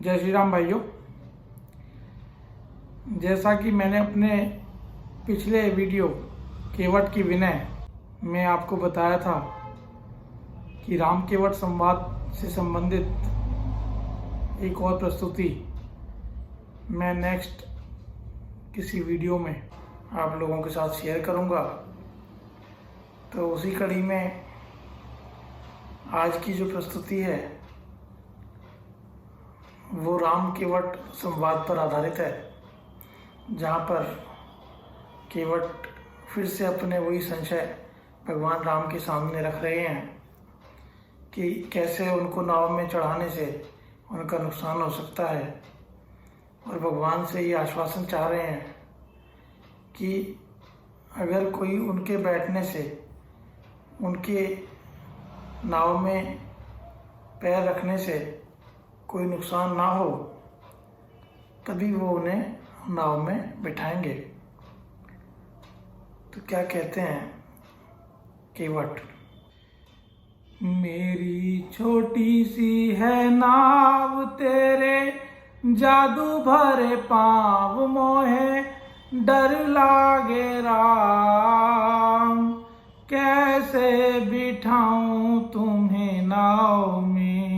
जय श्री राम भाइयों। जैसा कि मैंने अपने पिछले वीडियो केवट की विनय में आपको बताया था कि राम केवट संवाद से संबंधित एक और प्रस्तुति मैं नेक्स्ट किसी वीडियो में आप लोगों के साथ शेयर करूंगा। तो उसी कड़ी में आज की जो प्रस्तुति है वो राम केवट संवाद पर आधारित है, जहाँ पर केवट फिर से अपने वही संशय भगवान राम के सामने रख रहे हैं कि कैसे उनको नाव में चढ़ाने से उनका नुकसान हो सकता है, और भगवान से ये आश्वासन चाह रहे हैं कि अगर कोई उनके बैठने से उनके नाव में पैर रखने से कोई नुकसान ना हो तभी वो उन्हें नाव में बिठाएंगे। तो क्या कहते हैं केवट, मेरी छोटी सी है नाव तेरे जादू भरे पाँव मोहे डर लागे राम, कैसे बिठाऊं तुम्हें नाव में।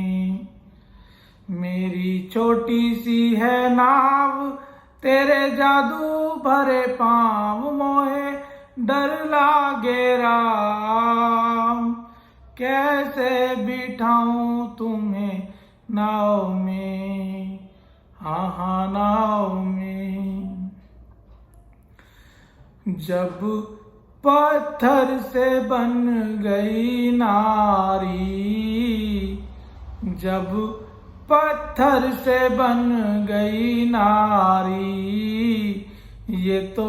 मेरी छोटी सी है नाव तेरे जादू भरे पाँव मोहे डर लागे राम, कैसे बिठाऊं तुम्हें नाव में, हाँ नाव में। जब पत्थर से बन गई नारी, जब पत्थर से बन गई नारी, ये तो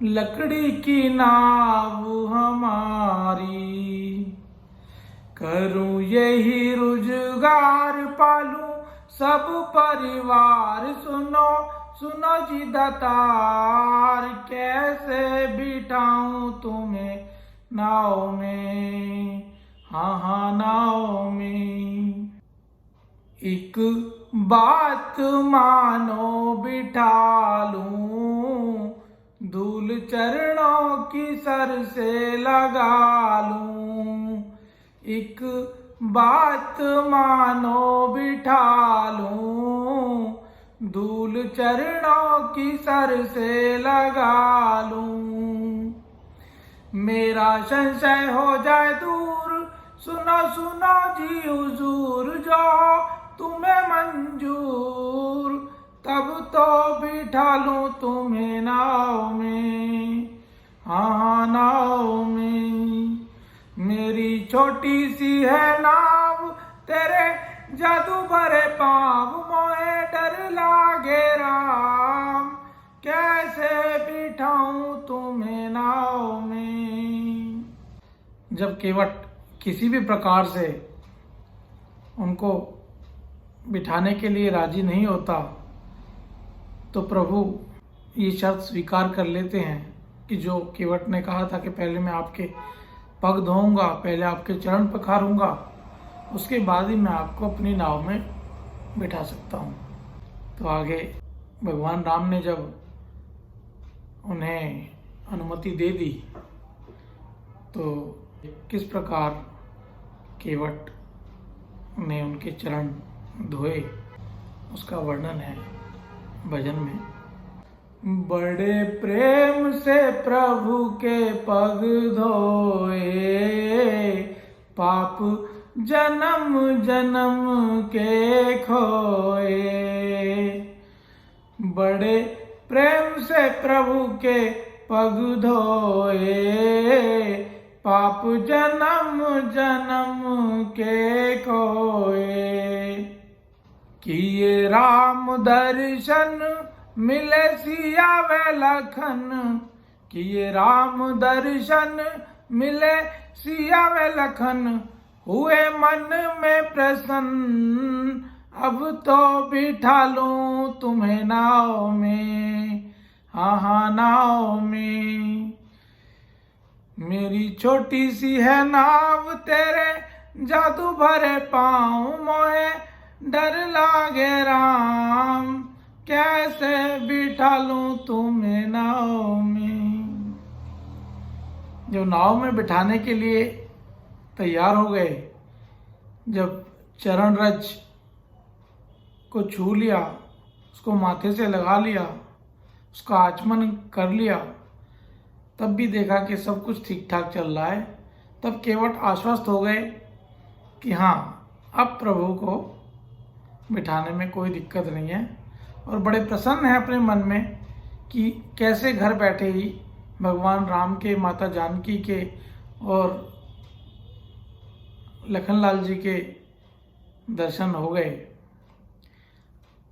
लकड़ी की नाव हमारी। करूं यही रोजगार पालूं सब परिवार, सुनो सुनो जी दातार, कैसे बिठाऊं तुम्हें नाव में, हाँ नाव में। एक बात मानो बिठा लूं, धूल चरणों की सर से लगा लूं। एक बात मानो बिठा लूं, धूल चरणों की सर से लगा लूं। मेरा संशय हो जाए दूर, सुनो सुनो जी हुजूर, जो तुम्हें मंजूर, तब तो बिठा लूं तुम्हें नाव में, हाँ नाव में। मेरी छोटी सी है नाव तेरे जादू भरे पाँव मोहे डर लागे राम, कैसे बिठाऊं तुम्हें नाव में। जब केवट किसी भी प्रकार से उनको बिठाने के लिए राजी नहीं होता तो प्रभु ये शर्त स्वीकार कर लेते हैं कि जो केवट ने कहा था कि पहले मैं आपके पग धोऊंगा, पहले आपके चरण पखारूंगा, उसके बाद ही मैं आपको अपनी नाव में बिठा सकता हूँ। तो आगे भगवान राम ने जब उन्हें अनुमति दे दी तो किस प्रकार केवट ने उनके चरण धोए उसका वर्णन है भजन में। बड़े प्रेम से प्रभु के पग धोए, पाप जन्म जन्म के खोए। बड़े प्रेम से प्रभु के पग धोए, पाप जन्म जन्म के खोए। किए राम दर्शन मिले सिया व लखन, किए राम दर्शन मिले सिया व लखन, हुए मन में प्रसन्न, अब तो बिठा लूं तुम्हें नाव में, हाँ नाव में। मेरी छोटी सी है नाव तेरे जादू भरे पाँव मोहे डर लागे राम, कैसे बिठा लूं तुम्हें नाव में। जो नाव में बिठाने के लिए तैयार हो गए, जब चरण रज को छू लिया, उसको माथे से लगा लिया, उसका आचमन कर लिया, तब भी देखा कि सब कुछ ठीक ठाक चल रहा है। तब केवट आश्वस्त हो गए कि हाँ, अब प्रभु को बिठाने में कोई दिक्कत नहीं है, और बड़े प्रसन्न हैं अपने मन में कि कैसे घर बैठे ही भगवान राम के, माता जानकी के और लखनलाल जी के दर्शन हो गए।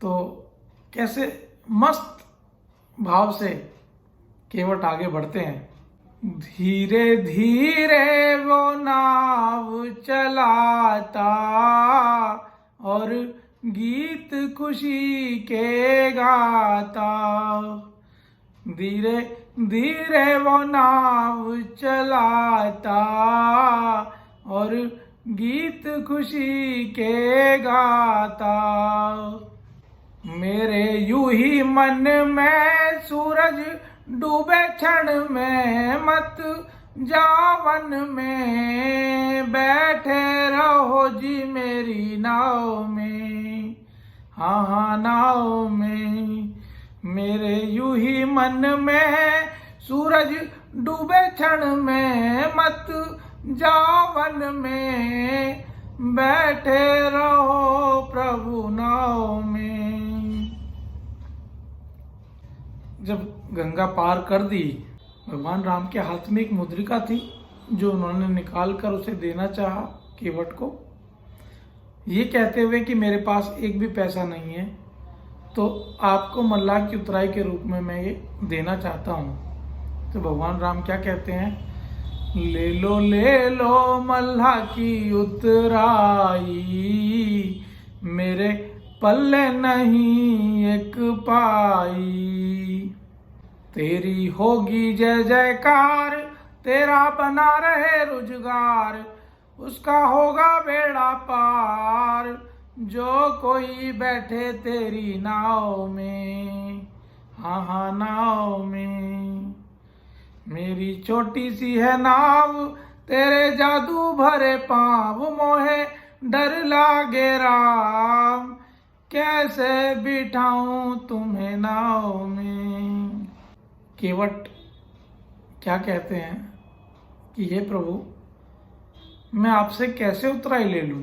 तो कैसे मस्त भाव से केवट आगे बढ़ते हैं। धीरे धीरे वो नाव चलाता और गीत खुशी के गाता। धीरे धीरे वो नाव चलाता और गीत खुशी के गाता। मेरे यूं ही मन में सूरज डूबे क्षण में, मत जावन में बैठे रहो जी मेरी नाव में। हाँ हाँ नाव में। मेरे यूं ही मन में सूरज डूबे क्षण में, मत जावन में बैठे रहो प्रभु नाव में। जब गंगा पार कर दी, भगवान राम के हाथ में एक मुद्रिका थी जो उन्होंने निकाल कर उसे देना चाहा केवट को, ये कहते हुए कि मेरे पास एक भी पैसा नहीं है, तो आपको मल्लाह की उतराई के रूप में मैं ये देना चाहता हूँ। तो भगवान राम क्या कहते हैं, ले लो मल्लाह की उतराई, मेरे पल्ले नहीं एक पाई। तेरी होगी जय जयकार, तेरा बना रहे रुजगार, उसका होगा बेड़ा पार, जो कोई बैठे तेरी नाव में। हाँ हाँ नाव में। मेरी छोटी सी है नाव, तेरे जादू भरे पाँव, मोहे डर लागे राम, कैसे बिठाऊं तुम्हें नाव में। केवट क्या कहते हैं कि हे प्रभु, मैं आपसे कैसे उतराई ले लूं।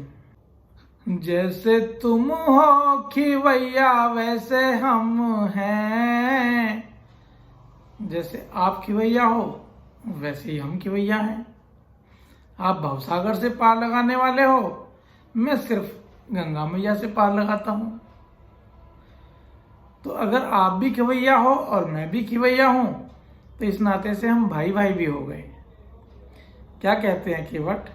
जैसे तुम हो खिवैया वैसे हम हैं, जैसे आप खिवैया हो वैसे ही हम खिवैया हैं। आप भवसागर से पार लगाने वाले हो, मैं सिर्फ गंगा मैया से पार लगाता हूं। तो अगर आप भी खिवैया हो और मैं भी खिवैया हूं, तो इस नाते से हम भाई भाई भी हो गए। क्या कहते हैं केवट,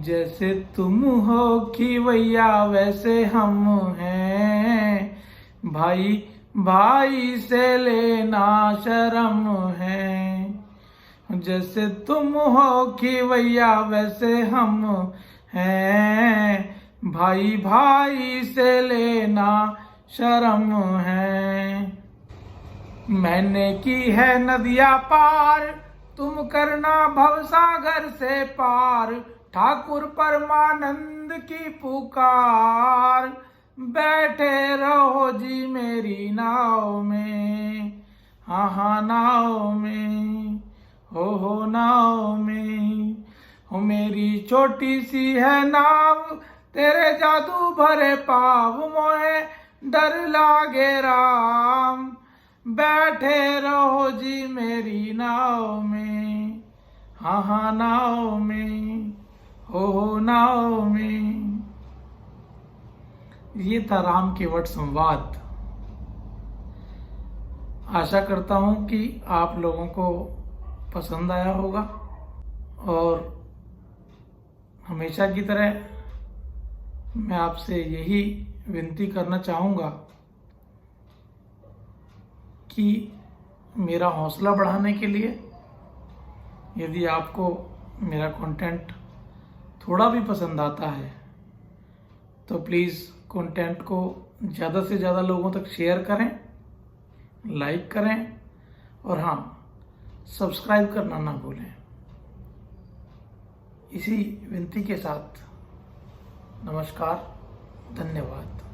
जैसे तुम हो खिवैया वैसे हम हैं, भाई भाई से लेना शर्म है। जैसे तुम हो खिवैया वैसे हम हैं, भाई भाई से लेना शर्म है। मैंने की है नदिया पार, तुम करना भवसागर से पार, ठाकुर परमानंद की पुकार, बैठे रहो जी मेरी नाव में। हाँ हाँ नाव में, हो नाव में। हो मेरी छोटी सी है नाव, तेरे जादू भरे पाव, मोहे डर लागे राम, बैठे रहो जी मेरी नाव में। हाँ हाँ नाव में, हो नाव में। ये था राम केवट संवाद। आशा करता हूं कि आप लोगों को पसंद आया होगा, और हमेशा की तरह मैं आपसे यही विनती करना चाहूँगा कि मेरा हौसला बढ़ाने के लिए यदि आपको मेरा कंटेंट थोड़ा भी पसंद आता है तो प्लीज़ कंटेंट को ज़्यादा से ज़्यादा लोगों तक शेयर करें, लाइक करें और हाँ, सब्सक्राइब करना ना भूलें। इसी विनती के साथ नमस्कार, धन्यवाद।